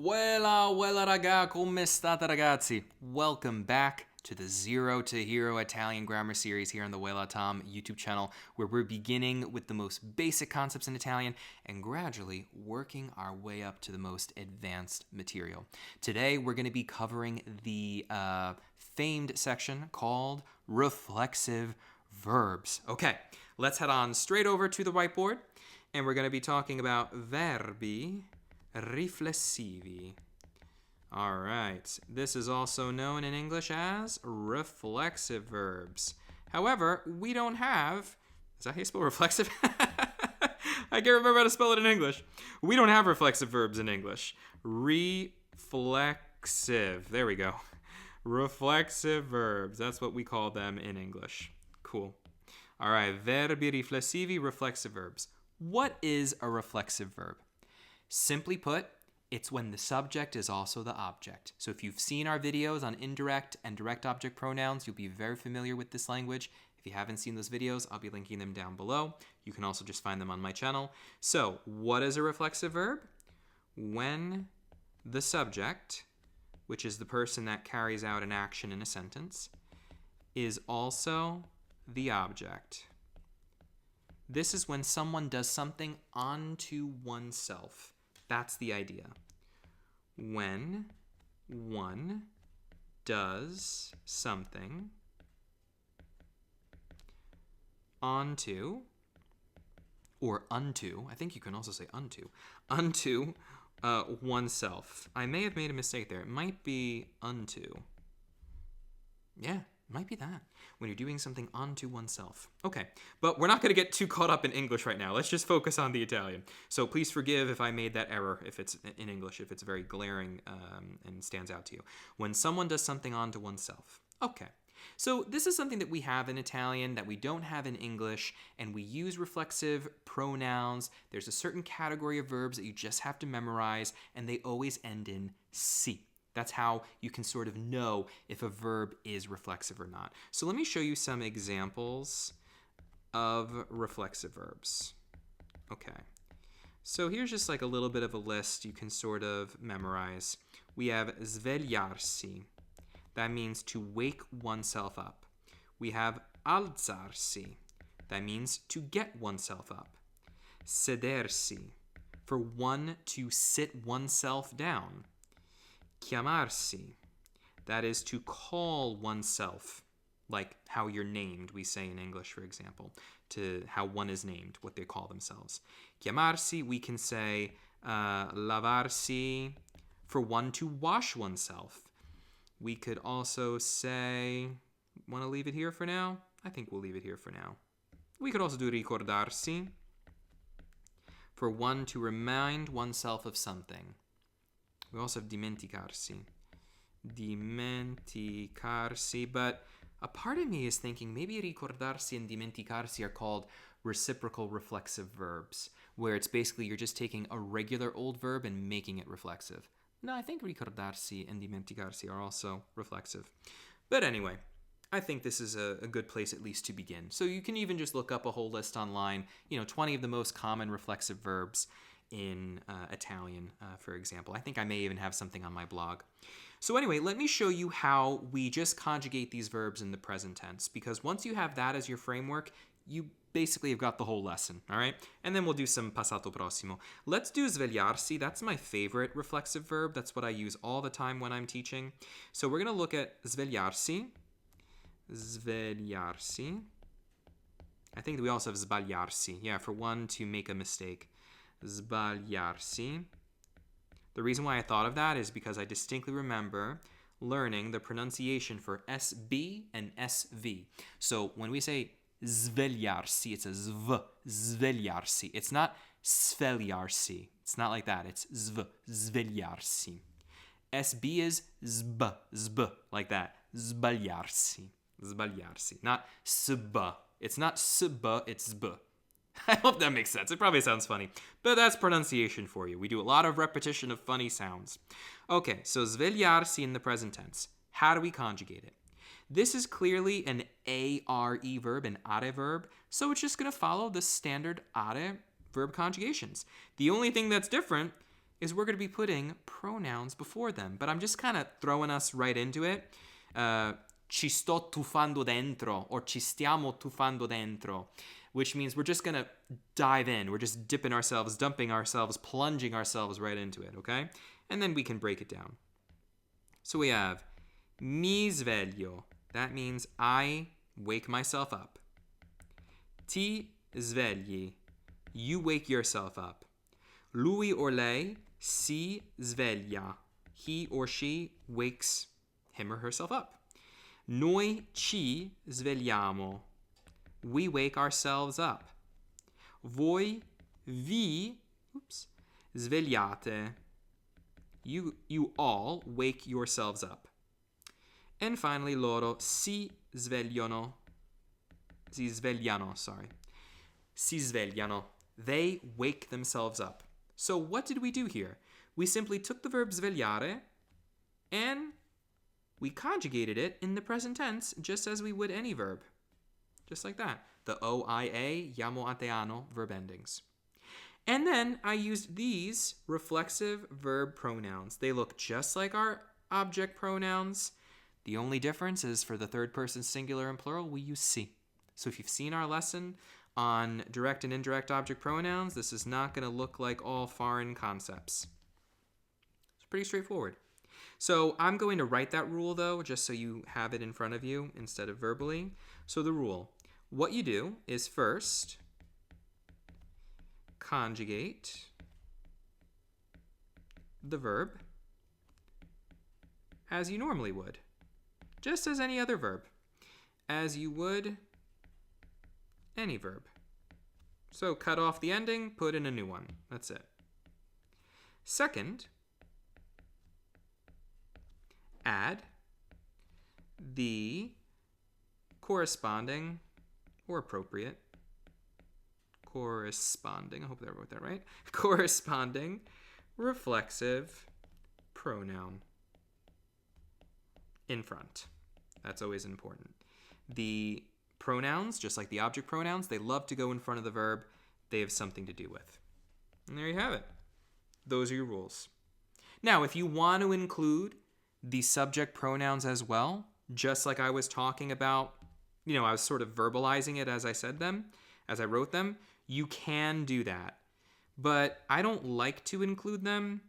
Weilà raga, come state ragazzi? Welcome back to the Zero to Hero Italian Grammar Series here on the Weilà Tom YouTube channel, where we're beginning with the most basic concepts in Italian and gradually working our way up to the most advanced material. Today, we're going to be covering the famed section called Reflexive Verbs. Okay, let's head on straight over to the whiteboard, and we're going to be talking about Verbi Riflessivi. All right, this is also known in English as reflexive verbs. However, we don't have, is that how you spell reflexive? I can't remember how to spell it in English. We don't have reflexive verbs in English. Reflexive, there we go. Reflexive verbs, that's what we call them in English. Cool. All right, verbi riflessivi, reflexive verbs. What is a reflexive verb? Simply put, it's when the subject is also the object. So if you've seen our videos on indirect and direct object pronouns, you'll be very familiar with this language. If you haven't seen those videos, I'll be linking them down below. You can also just find them on my channel. So what is a reflexive verb? When the subject, which is the person that carries out an action in a sentence, is also the object. This is when someone does something onto oneself. That's the idea. When one does something onto, or unto, I think you can also say unto oneself. I may have made a mistake there. It might be unto. Yeah, it might be that. When you're doing something onto oneself. Okay, but we're not going to get too caught up in English right now. Let's just focus on the Italian. So please forgive if I made that error, if it's in English, if it's very glaring and stands out to you. When someone does something onto oneself. Okay, so this is something that we have in Italian that we don't have in English, and we use reflexive pronouns. There's a certain category of verbs that you just have to memorize, and they always end in si. That's how you can sort of know if a verb is reflexive or not. So let me show you some examples of reflexive verbs. Okay, so here's just like a little bit of a list you can sort of memorize. We have svegliarsi. That means to wake oneself up. We have alzarsi. That means to get oneself up. Sedersi, for one to sit oneself down. Chiamarsi, that is to call oneself, like how you're named, we say in English, for example, to how one is named, what they call themselves. Chiamarsi, we can say lavarsi, for one to wash oneself. We could also say, want to leave it here for now? I think we'll leave it here for now. We could also do ricordarsi, for one to remind oneself of something. We also have dimenticarsi. Dimenticarsi, but a part of me is thinking maybe ricordarsi and dimenticarsi are called reciprocal reflexive verbs, where it's basically you're just taking a regular old verb and making it reflexive. No, I think ricordarsi and dimenticarsi are also reflexive. But anyway, I think this is a good place at least to begin. So you can even just look up a whole list online, 20 of the most common reflexive verbs in Italian, for example. I think I may even have something on my blog. So anyway, let me show you how we just conjugate these verbs in the present tense, because once you have that as your framework, you basically have got the whole lesson, all right? And then we'll do some passato prossimo. Let's do svegliarsi. That's my favorite reflexive verb. That's what I use all the time when I'm teaching. So we're going to look at svegliarsi. Svegliarsi. I think we also have sbagliarsi. Yeah, for one to make a mistake. Sbagliarsi. The reason why I thought of that is because I distinctly remember learning the pronunciation for SB and SV. So when we say svegliarsi, it's a zv, svegliarsi. It's not svegliarsi. It's not like that. It's zv, svegliarsi. SB is zb, like that. Sbagliarsi. Sbagliarsi. Not sb. It's not sb, it's zb. I hope that makes sense. It probably sounds funny, but that's pronunciation for you. We do a lot of repetition of funny sounds. Okay, so svegliarsi in the present tense. How do we conjugate it? This is clearly an are verb, an are verb, so it's just going to follow the standard are verb conjugations. The only thing that's different is we're going to be putting pronouns before them. But I'm just kind of throwing us right into it. Ci sto tuffando dentro, or ci stiamo tuffando dentro, which means we're just going to dive in. We're just dipping ourselves, dumping ourselves, plunging ourselves right into it, okay? And then we can break it down. So we have mi sveglio. That means I wake myself up. Ti svegli. You wake yourself up. Lui or lei si sveglia. He or she wakes him or herself up. Noi ci svegliamo. We wake ourselves up. Voi vi svegliate. You all wake yourselves up. And finally, loro si svegliano. Si svegliano. They wake themselves up. So what did we do here? We simply took the verb svegliare and we conjugated it in the present tense just as we would any verb. Just like that. The O, I, A, llamo a te ano verb endings. And then I used these reflexive verb pronouns. They look just like our object pronouns. The only difference is for the third person singular and plural, we use si. So if you've seen our lesson on direct and indirect object pronouns, this is not going to look like all foreign concepts. It's pretty straightforward. So I'm going to write that rule, though, just so you have it in front of you instead of verbally. So the rule, what you do is first conjugate the verb as you normally would, just as any other verb, as you would any verb. So cut off the ending, put in a new one. That's it. Second, add the corresponding or appropriate corresponding, I hope I wrote that right, corresponding reflexive pronoun in front. That's always important. The pronouns, just like the object pronouns, they love to go in front of the verb they have something to do with. And there you have it. Those are your rules. Now, if you want to include the subject pronouns as well, just like I was talking about, I was sort of verbalizing it as I said them, as I wrote them, you can do that. But I don't like to include them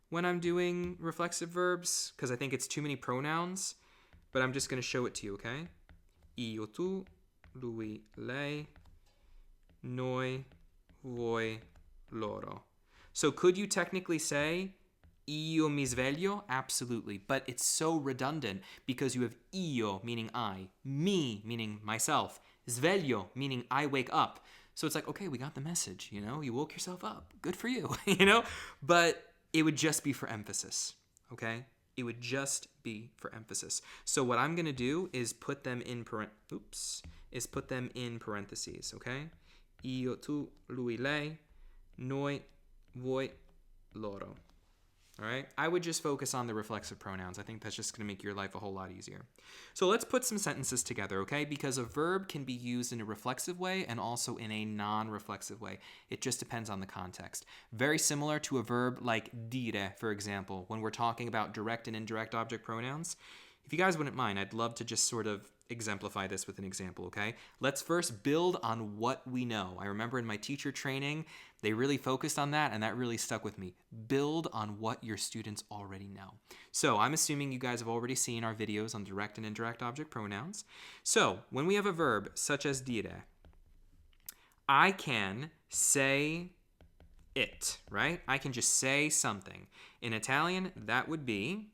when I'm doing reflexive verbs because I think it's too many pronouns. But I'm just going to show it to you, okay? Io, tu, lui, lei, noi, voi, loro. So could you technically say io mi sveglio? Absolutely. But it's so redundant because you have io, meaning I, mi, meaning myself, sveglio, meaning I wake up. So it's like, okay, we got the message, you woke yourself up. Good for you, But it would just be for emphasis, okay? It would just be for emphasis. So what I'm going to do is put them in parentheses, okay? Io, tu, lui, lei, noi, voi, loro. All right? I would just focus on the reflexive pronouns. I think that's just going to make your life a whole lot easier. So let's put some sentences together, okay? Because a verb can be used in a reflexive way and also in a non-reflexive way. It just depends on the context. Very similar to a verb like dire, for example, when we're talking about direct and indirect object pronouns. If you guys wouldn't mind, I'd love to just sort of exemplify this with an example, okay? Let's first build on what we know. I remember in my teacher training, they really focused on that, and that really stuck with me. Build on what your students already know. So I'm assuming you guys have already seen our videos on direct and indirect object pronouns. So when we have a verb such as dire, I can say it, right? I can just say something. In Italian, that would be,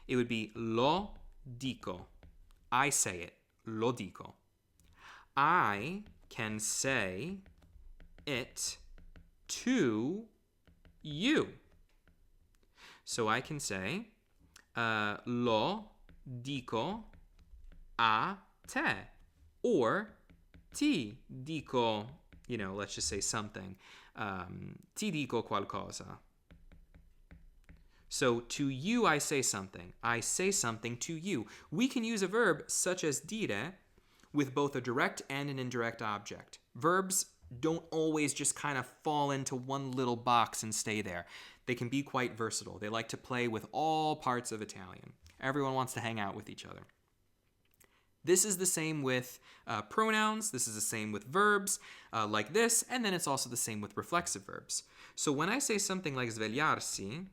it would be lo dico. I say it, lo dico. I can say it to you. So I can say, lo dico a te. Or ti dico, let's just say something. Ti dico qualcosa. So to you, I say something. I say something to you. We can use a verb such as dire with both a direct and an indirect object. Verbs don't always just kind of fall into one little box and stay there. They can be quite versatile. They like to play with all parts of Italian. Everyone wants to hang out with each other. This is the same with pronouns. This is the same with verbs like this. And then it's also the same with reflexive verbs. So when I say something like svegliarsi,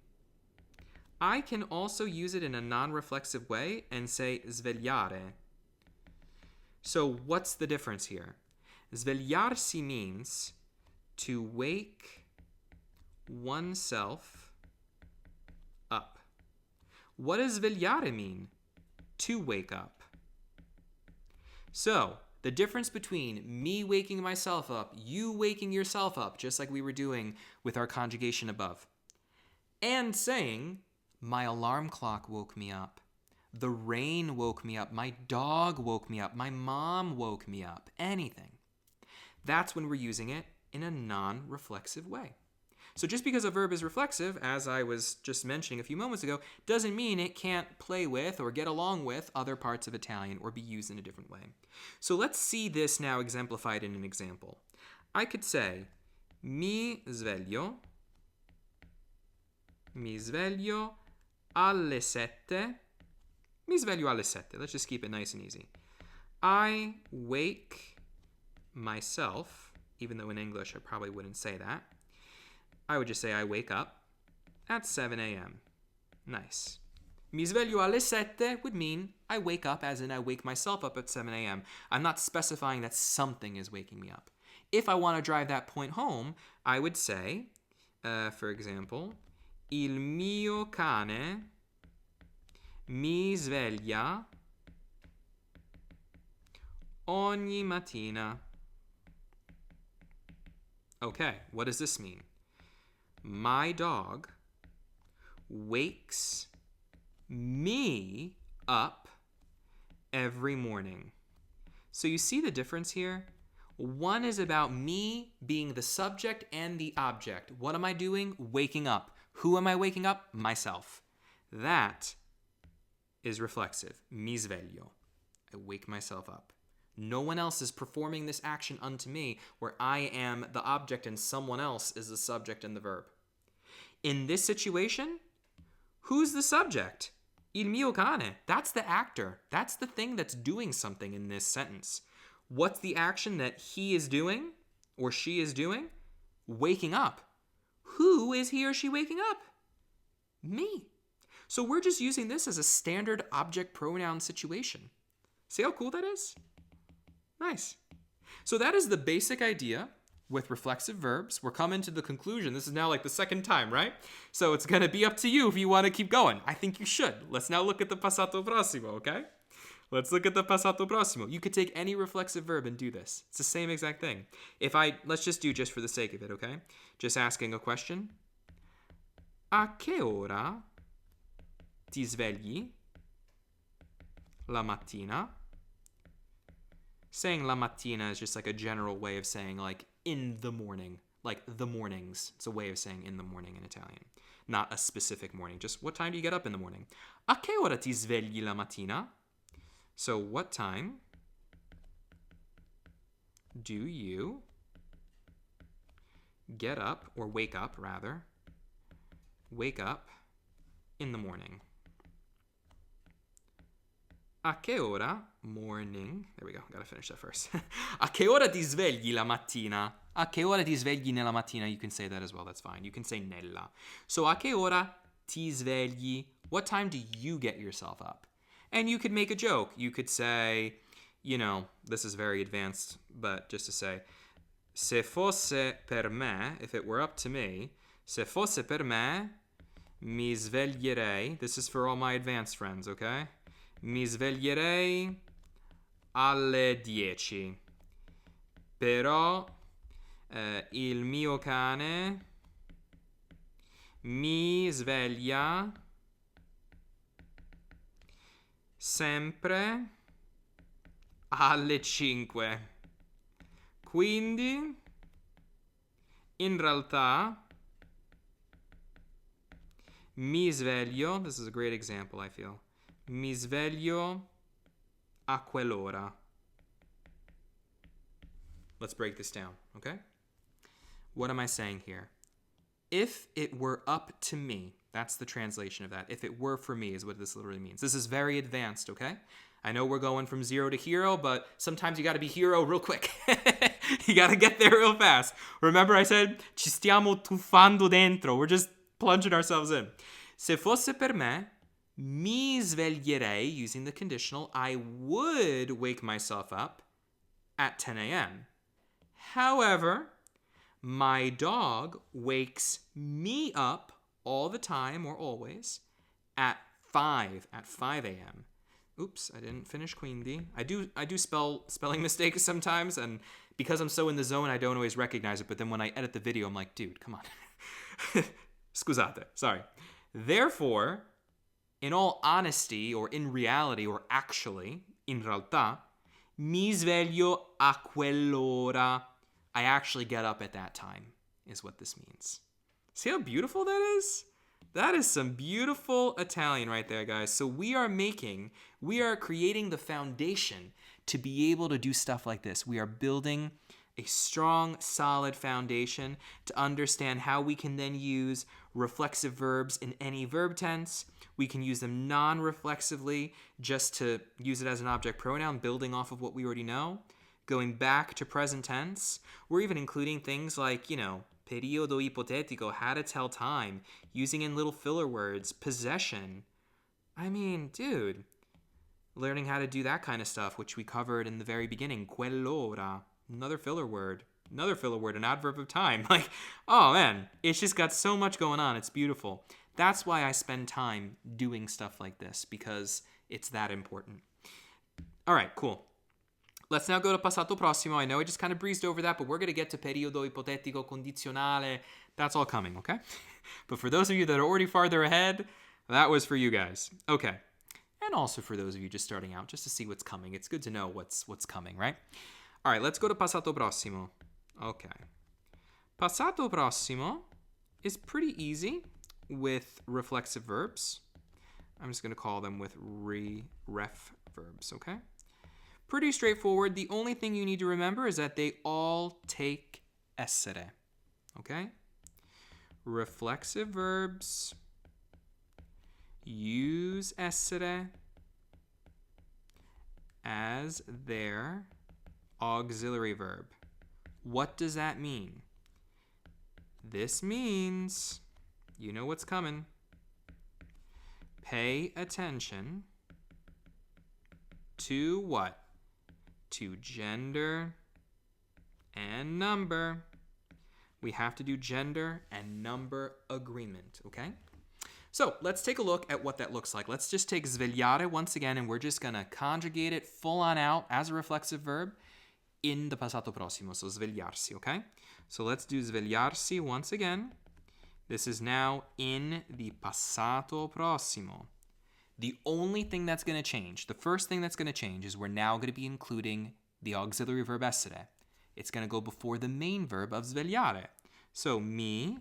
I can also use it in a non-reflexive way and say svegliare. So what's the difference here? Svegliarsi means to wake oneself up. What does svegliare mean? To wake up. So, the difference between me waking myself up, you waking yourself up, just like we were doing with our conjugation above, and saying, my alarm clock woke me up, the rain woke me up, my dog woke me up, my mom woke me up, anything. That's when we're using it in a non-reflexive way. So just because a verb is reflexive, as I was just mentioning a few moments ago, doesn't mean it can't play with or get along with other parts of Italian or be used in a different way. So let's see this now exemplified in an example. I could say, mi sveglio alle 7. Mi sveglio alle 7. Let's just keep it nice and easy. I wake myself, even though in English I probably wouldn't say that. I would just say I wake up at 7 a.m. Nice. Mi sveglio alle 7 would mean I wake up, as in I wake myself up at 7 a.m. I'm not specifying that something is waking me up. If I want to drive that point home, I would say, for example, il mio cane mi sveglia ogni mattina. Okay, what does this mean? My dog wakes me up every morning. So you see the difference here? One is about me being the subject and the object. What am I doing? Waking up. Who am I waking up? Myself. That is reflexive. Mi sveglio. I wake myself up. No one else is performing this action unto me, where I am the object and someone else is the subject and the verb. In this situation, who's the subject? Il mio cane. That's the actor. That's the thing that's doing something in this sentence. What's the action that he is doing or she is doing? Waking up. Who is he or she waking up? Me. So we're just using this as a standard object pronoun situation. See how cool that is? Nice. So that is the basic idea with reflexive verbs. We're coming to the conclusion. This is now like the second time, right? So it's going to be up to you if you want to keep going. I think you should. Let's now look at the passato prossimo, okay? Let's look at the passato prossimo. You could take any reflexive verb and do this. It's the same exact thing. Let's just do just for the sake of it, okay? Just asking a question. A che ora ti svegli la mattina? Saying la mattina is just like a general way of saying like in the morning, like the mornings. It's a way of saying in the morning in Italian, not a specific morning. Just what time do you get up in the morning? A che ora ti svegli la mattina? So what time do you get up, or wake up rather, wake up in the morning? A che ora, morning, there we go, gotta finish that first. A che ora ti svegli la mattina? A che ora ti svegli nella mattina? You can say that as well, that's fine. You can say nella. So a che ora ti svegli? What time do you get yourself up? And you could make a joke. You could say, this is very advanced, but just to say, se fosse per me, if it were up to me, se fosse per me, mi sveglierei. This is for all my advanced friends, okay? Mi sveglierei alle 10. Però il mio cane mi sveglia sempre alle 5. Quindi, in realtà, mi sveglio. This is a great example, I feel. Mi sveglio a quell'ora. Let's break this down, okay? What am I saying here? If it were up to me, that's the translation of that. If it were for me is what this literally means. This is very advanced, okay? I know we're going from zero to hero, but sometimes you got to be hero real quick. You got to get there real fast. Remember I said, ci stiamo tuffando dentro. We're just plunging ourselves in. Se fosse per me, mi sveglierei, using the conditional, I would wake myself up at 10 a.m. However, my dog wakes me up all the time or always at 5 a.m. Oops, I didn't finish quindi. I do spelling mistakes sometimes, and because I'm so in the zone, I don't always recognize it, but then when I edit the video, I'm like, dude, come on. Scusate, sorry. Therefore, in all honesty, or in reality, or actually, in realtà, mi sveglio a quell'ora. I actually get up at that time, is what this means. See how beautiful that is? That is some beautiful Italian right there, guys. So we are creating the foundation to be able to do stuff like this. We are building a strong, solid foundation to understand how we can then use reflexive verbs in any verb tense. We can use them non-reflexively just to use it as an object pronoun, building off of what we already know. Going back to present tense, we're even including things like, periodo ipotetico, how to tell time, using in little filler words, possession. I mean, dude, learning how to do that kind of stuff, which we covered in the very beginning, quell'ora, another filler word, an adverb of time. Like, oh man, it's just got so much going on. It's beautiful. That's why I spend time doing stuff like this, because it's that important. All right, cool. Let's now go to passato prossimo. I know I just kind of breezed over that, but we're going to get to periodo ipotetico, condizionale. That's all coming, okay? But for those of you that are already farther ahead, that was for you guys. Okay. And also for those of you just starting out, just to see what's coming. It's good to know what's coming, right? All right, let's go to passato prossimo. Okay. Passato prossimo is pretty easy with reflexive verbs. I'm just going to call them with ref verbs, okay? Pretty straightforward. The only thing you need to remember is that they all take essere, okay? Reflexive verbs use essere as their auxiliary verb. What does that mean? This means, you know what's coming. Pay attention to what? To gender and number. We have to do gender and number agreement, okay? So let's take a look at what that looks like. Let's just take svegliare once again, and we're just going to conjugate it full on out as a reflexive verb in the passato prossimo, so svegliarsi, okay? So let's do svegliarsi once again. This is now in the passato prossimo. The only thing that's going to change, the first thing that's going to change, is we're now going to be including the auxiliary verb essere. It's going to go before the main verb of svegliare. So, mi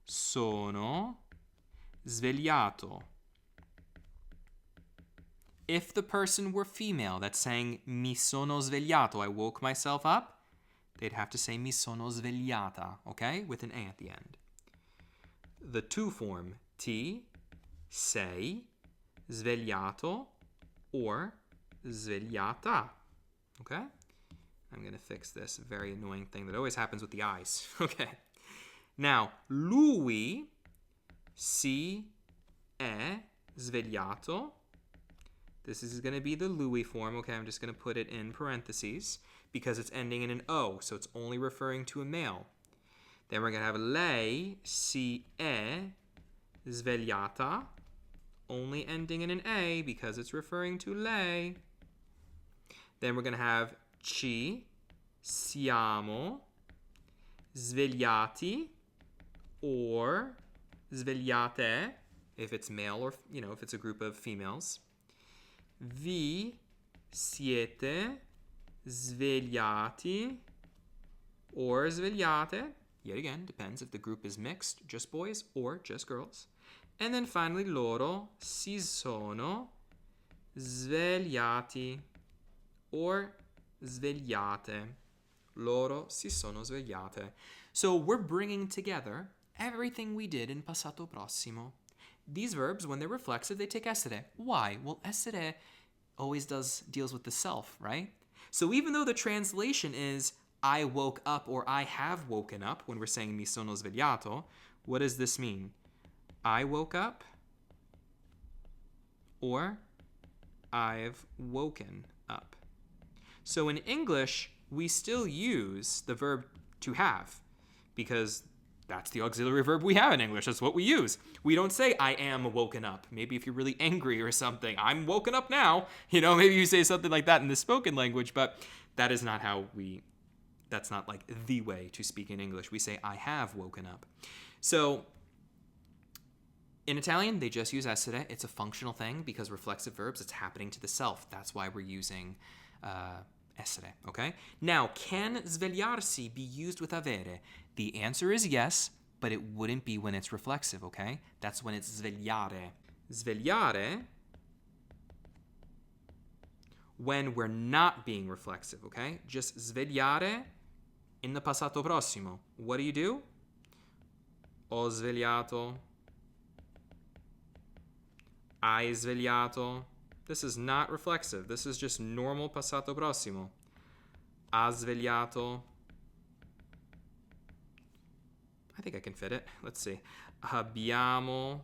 sono svegliato. If the person were female that's saying mi sono svegliato, I woke myself up, they'd have to say mi sono svegliata, okay? With an A at the end. The tu form, ti, sei, svegliato, or svegliata, okay? I'm going to fix this very annoying thing that always happens with the eyes, okay? Now, lui si è svegliato. This is going to be the lui form, okay? I'm just going to put it in parentheses because it's ending in an O, so it's only referring to a male. Then we're going to have lei si è svegliata, only ending in an A because it's referring to lei. Then we're going to have ci siamo svegliati, or svegliate if it's male, or if it's a group of females. Vi siete svegliati, or svegliate. Yet again, depends if the group is mixed, just boys or just girls. And then finally, loro si sono svegliati, or svegliate. Loro si sono svegliate. So we're bringing together everything we did in passato prossimo. These verbs, when they're reflexive, they take essere. Why? Well, essere always deals with the self, right? So even though the translation is I woke up or I have woken up when we're saying mi sono svegliato, what does this mean? I woke up or I've woken up. So in English, we still use the verb to have because that's the auxiliary verb we have in English. That's what we use. We don't say I am woken up. Maybe if you're really angry or something, I'm woken up now. Maybe you say something like that in the spoken language, but that is not that's not like the way to speak in English. We say I have woken up. So in Italian, they just use essere. It's a functional thing because reflexive verbs, it's happening to the self. That's why we're using essere, okay? Now, can svegliarsi be used with avere? The answer is yes, but it wouldn't be when it's reflexive, okay? That's when it's svegliare. Svegliare when we're not being reflexive, okay? Just svegliare in the passato prossimo. What do? Ho svegliato. Hai svegliato. This is not reflexive. This is just normal passato prossimo. Ha svegliato. I think I can fit it. Let's see. Abbiamo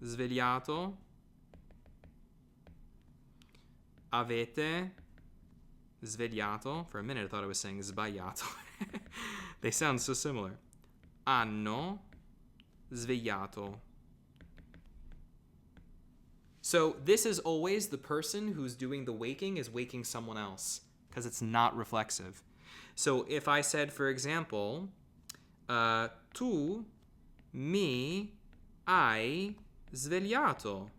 svegliato. Avete svegliato. For a minute I thought I was saying sbagliato. They sound so similar. Hanno svegliato. So this is always the person who's doing the waking is waking someone else because it's not reflexive. So if I said, for example, tu mi hai svegliato.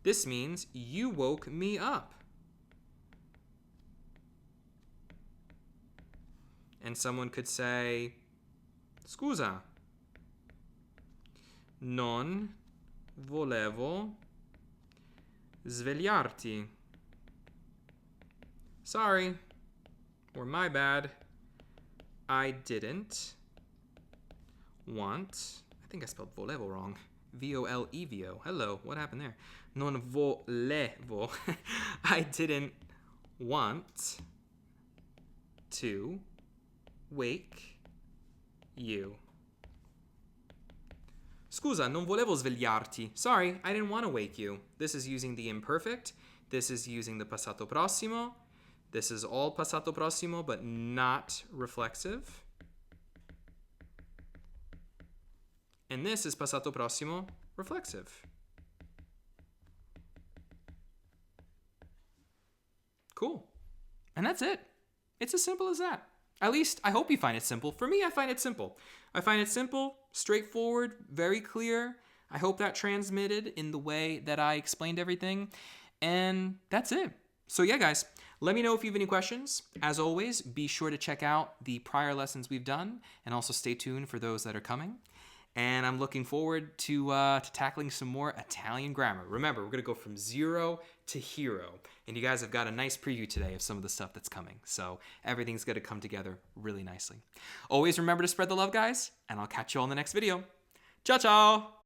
This means you woke me up. And someone could say, scusa, non volevo svegliarti. Sorry, or my bad, I didn't want, I think I spelled volevo wrong, V-O-L-E-V-O. Hello, what happened there? Non volevo. I didn't want to wake you. Scusa, non volevo svegliarti. Sorry, I didn't want to wake you. This is using the imperfect. This is using the passato prossimo. This is all passato prossimo, but not reflexive. And this is passato prossimo reflexive. Cool. And that's it. It's as simple as that. At least, I hope you find it simple. For me, I find it simple. I find it simple, straightforward, very clear. I hope that transmitted in the way that I explained everything. And that's it. So yeah, guys, let me know if you have any questions. As always, be sure to check out the prior lessons we've done and also stay tuned for those that are coming. And I'm looking forward to tackling some more Italian grammar. Remember, we're going to go from zero to hero. And you guys have got a nice preview today of some of the stuff that's coming. So everything's going to come together really nicely. Always remember to spread the love, guys. And I'll catch you all in the next video. Ciao, ciao!